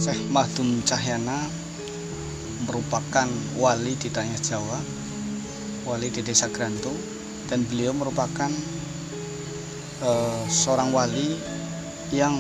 Syekh Mahdum Cahyana merupakan wali di tanah Jawa, wali di Desa Grantung, dan beliau merupakan seorang wali yang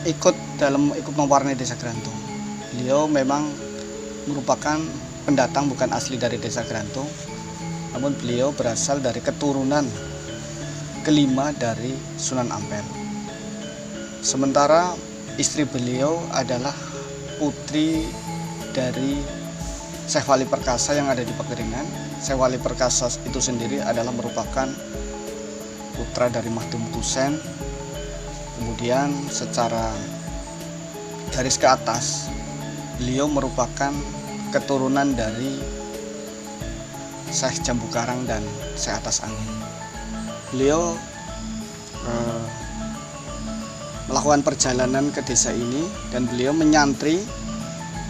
ikut mewarnai Desa Grantung. Beliau memang merupakan pendatang, bukan asli dari Desa Grantung, namun beliau berasal dari keturunan kelima dari Sunan Ampel. Sementara istri beliau adalah putri dari Syekh Wali Perkasa yang ada di Pekeringan. Syekh Wali Perkasa itu sendiri adalah merupakan putra dari Mahdum Kusen. Kemudian secara garis ke atas, beliau merupakan keturunan dari Syekh Jambu Karang dan Syekh Atas Angin. Beliau melakukan perjalanan ke desa ini dan beliau menyantri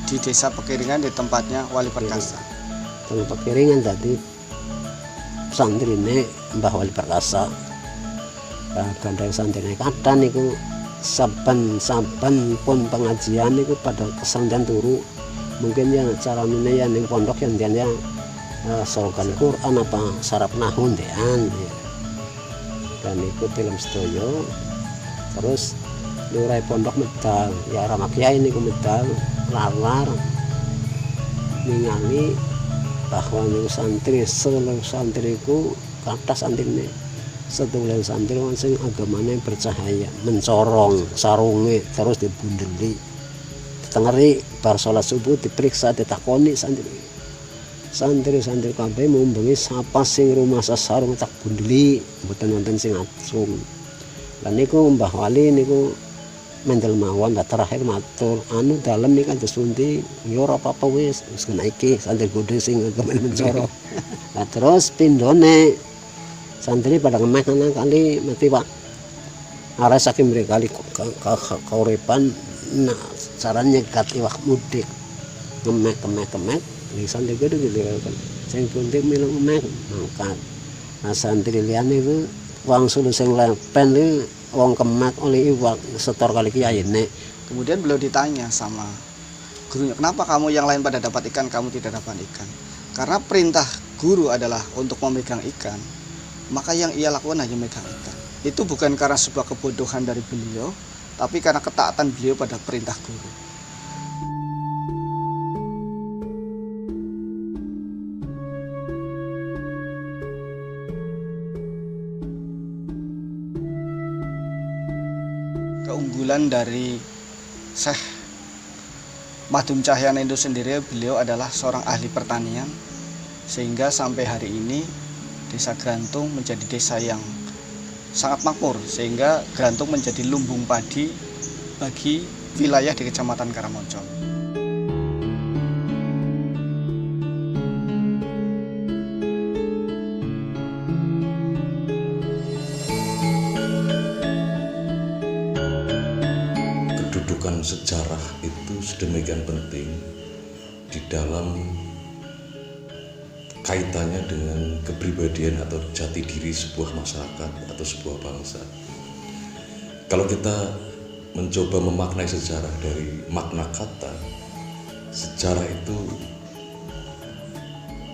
di Desa Pekeringan di tempatnya Wali Perkasa. Di Pekeringan tadi santri ini Mbah Wali Perkasa. Gandeng santri ini kadang itu saban pun pengajian itu pada kesandang turu. Mungkin ya cara ini yang di pondok yang dia sorokan Quran apa sarap nahun dean ya. Dan ikut film sedoyo terus lurai pondok medal ya ramak kiai ini medal lar ningali bahwa niku santri seluruh santriku kata santri ini setulen santri sing agamanya bercahaya mencorong sarunge terus dibundeli tengeri bar salat subuh diperiksa ditakoni santri kabeh mumbengi sapa sing rumah sarung tak bundeli mboten wonten sing atsung. Lan niku Mbah Wali niku mendel mawon terakhir matur anu dalem iki kan disunti ya ora apa-apa wis kena iki santri gede sing kemen mencorong. Nah terus pindone santri pada ngemeh nang kali mati Pak. Arek saking mriki kali kauripan nah caranya nyegat iwak mudik ngemeh di santri gede gitu kan. Sing kuntik milu ngemeh mangkat. Nah santri liyane itu wong sulu sing lepen iki wong kemat oleh iwak setor kali kiai nek. Kemudian beliau ditanya sama gurunya, kenapa kamu yang lain pada dapat ikan, kamu tidak dapat ikan? Karena perintah guru adalah untuk memegang ikan, maka yang ia lakukan hanya memegang ikan. Itu bukan karena sebuah kebodohan dari beliau, tapi karena ketaatan beliau pada perintah guru. Keunggulan dari Syekh Mahdum Cahyana itu sendiri, beliau adalah seorang ahli pertanian, sehingga sampai hari ini Desa Grantung menjadi desa yang sangat makmur, sehingga Grantung menjadi lumbung padi bagi wilayah di Kecamatan Karamojong. Kedudukan sejarah itu sedemikian penting di dalam kaitannya dengan kepribadian atau jati diri sebuah masyarakat atau sebuah bangsa. Kalau kita mencoba memaknai sejarah dari makna kata, sejarah itu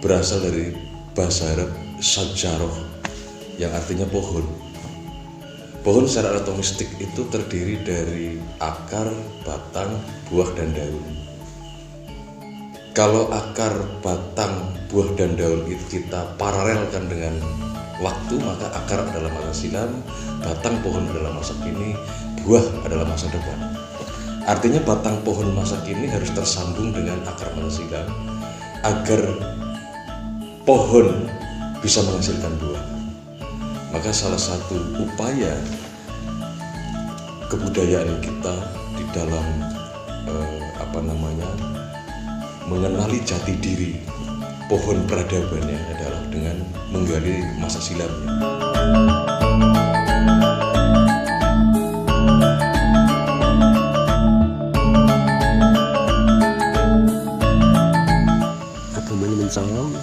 berasal dari bahasa Arab sajarah yang artinya pohon. Pohon secara anatomik itu terdiri dari akar, batang, buah, dan daun. Kalau akar, batang, buah, dan daun itu kita paralelkan dengan waktu, maka akar adalah masa silam, batang pohon adalah masa kini, buah adalah masa depan. Artinya batang pohon masa kini harus tersambung dengan akar masa silam agar pohon bisa menghasilkan buah. Maka salah satu upaya kebudayaan kita di dalam mengenali jati diri pohon peradabannya adalah dengan menggali masa silamnya. Agamanya mencorong,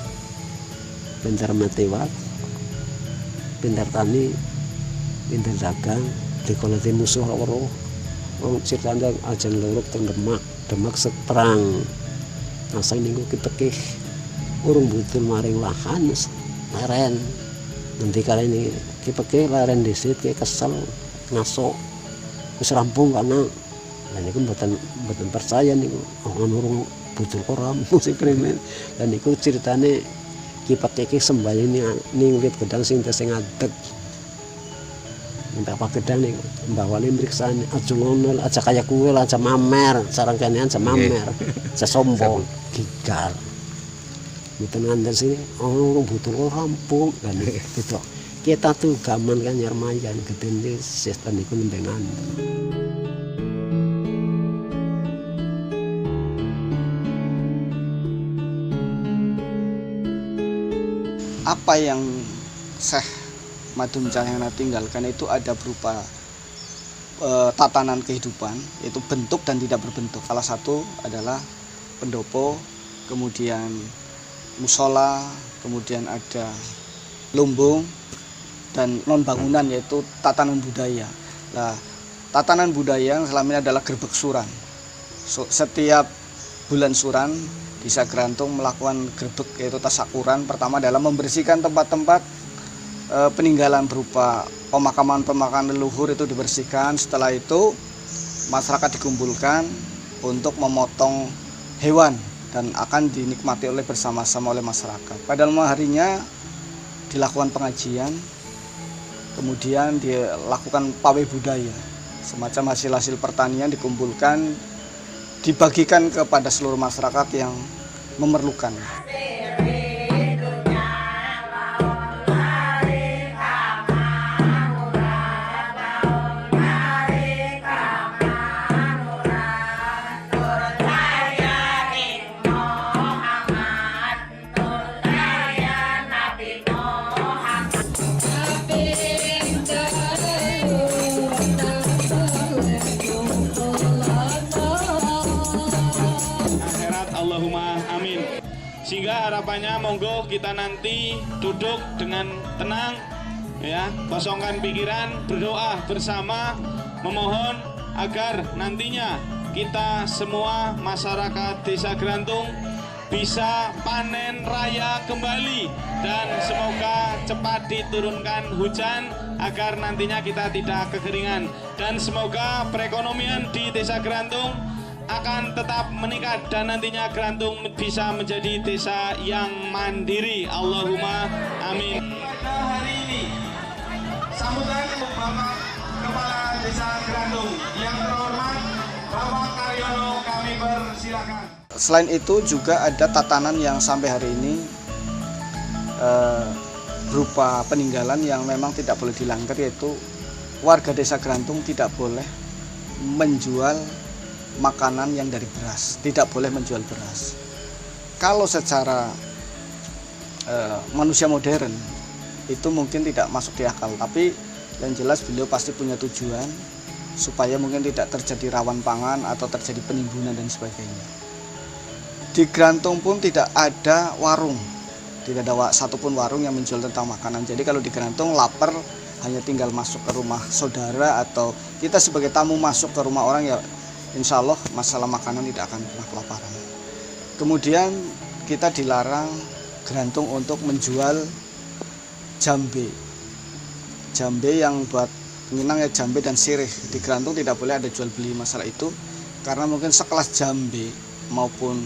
pintar matiwat, pintar tani, pintar dagang, dikoloti musuh loro, wong ceritane ajeng luruk teng Demak seterang. Nah sing niku kepekih urung butuh maring lahan leren. Nanti kali ini kepekih leren disit kayak kesel ngaso wis rampung karena lah niku mboten percaya niku urung butuh kok rampung sing krimen. Dan niku ceritane kepekih sembayang ning wit gedang sing ngadeg. Minta apa gedang nih, Mbak Wali meriksaan aja ngono, aja kayak kue, aja mamer, sarang kenean aja mamer, aja sombong, gigal. Itu nanti sini, orang butuh rampung kan gitu. Kita tuh gaman kan nyarmayan, gedene sistem itu nembengan. Apa yang Syekh Madun Cahyana tinggalkan itu ada berupa tatanan kehidupan, yaitu bentuk dan tidak berbentuk. Salah satu adalah pendopo, kemudian musola, kemudian ada lumbung, dan non bangunan yaitu tatanan budaya. Nah, tatanan budaya yang selama ini adalah gerbek suran. Setiap bulan suran di Sagrantung melakukan gerbek yaitu tasakuran. Pertama adalah membersihkan tempat-tempat peninggalan berupa pemakaman leluhur itu dibersihkan. Setelah itu masyarakat dikumpulkan untuk memotong hewan dan akan dinikmati bersama-sama oleh masyarakat. Pada malam harinya dilakukan pengajian, kemudian dilakukan pawai budaya, semacam hasil-hasil pertanian dikumpulkan, dibagikan kepada seluruh masyarakat yang memerlukan. Sehingga harapannya monggo kita nanti duduk dengan tenang ya, kosongkan pikiran, berdoa bersama, memohon agar nantinya kita semua masyarakat Desa Grantung bisa panen raya kembali dan semoga cepat diturunkan hujan agar nantinya kita tidak kekeringan, dan semoga perekonomian di Desa Grantung akan tetap meningkat dan nantinya Grantung bisa menjadi desa yang mandiri. Allahumma amin. Pada hari ini sambutan Bapak Kepala Desa Grantung yang terhormat Bapak Karyono, kami persilakan. Selain itu juga ada tatanan yang sampai hari ini berupa peninggalan yang memang tidak boleh dilanggar, yaitu warga Desa Grantung tidak boleh menjual makanan yang dari beras, tidak boleh menjual beras. Kalau secara manusia modern itu mungkin tidak masuk di akal, tapi yang jelas beliau pasti punya tujuan supaya mungkin tidak terjadi rawan pangan atau terjadi penimbunan dan sebagainya. Di Grantung pun tidak ada warung, tidak ada satupun warung yang menjual tentang makanan. Jadi kalau di Grantung lapar hanya tinggal masuk ke rumah saudara atau kita sebagai tamu masuk ke rumah orang, ya insya Allah masalah makanan tidak akan pernah kelaparan. Kemudian kita dilarang Grantung untuk menjual jambe. Jambe yang buat Minang ya jambe dan sirih. Di Grantung tidak boleh ada jual beli masalah itu, karena mungkin sekelas jambe maupun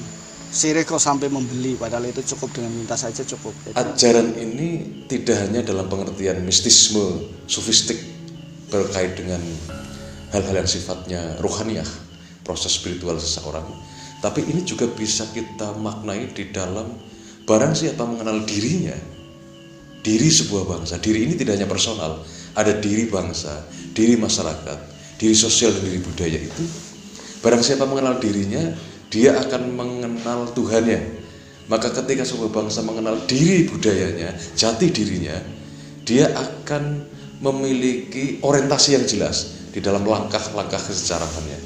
sirih kok sampai membeli, padahal itu cukup dengan minta saja cukup. Ajaran ini tidak hanya dalam pengertian mistisme, sufistik berkait dengan hal-hal yang sifatnya rohaniah, proses spiritual seseorang, tapi ini juga bisa kita maknai di dalam barang siapa mengenal dirinya, diri sebuah bangsa. Diri ini tidak hanya personal, ada diri bangsa, diri masyarakat, diri sosial dan diri budaya. Itu barang siapa mengenal dirinya, dia akan mengenal Tuhannya. Maka ketika sebuah bangsa mengenal diri budayanya, jati dirinya, dia akan memiliki orientasi yang jelas di dalam langkah-langkah kesejarahannya.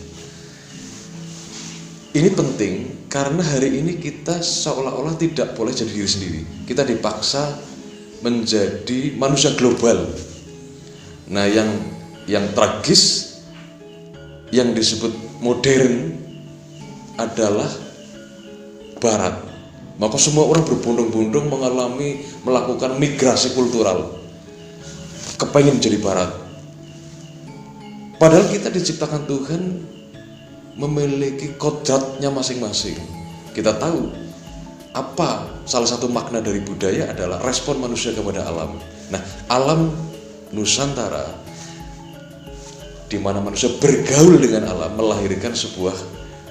Ini penting karena hari ini kita seolah-olah tidak boleh jadi diri sendiri. Kita dipaksa menjadi manusia global. Nah, yang tragis, yang disebut modern adalah barat. Maka semua orang berbondong-bondong melakukan migrasi kultural, kepengen jadi barat. Padahal kita diciptakan Tuhan memiliki kodratnya masing-masing. Kita tahu apa salah satu makna dari budaya adalah respon manusia kepada alam. Nah, alam Nusantara di mana manusia bergaul dengan alam melahirkan sebuah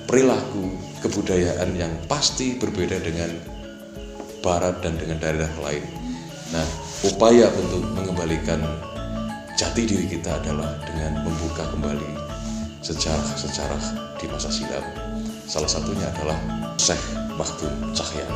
perilaku kebudayaan yang pasti berbeda dengan barat dan dengan daerah lain. Nah, upaya untuk mengembalikan jati diri kita adalah dengan membuka kembali sejarah-sejarah di masa silam. Salah satunya adalah Syekh Makhdum Cahya.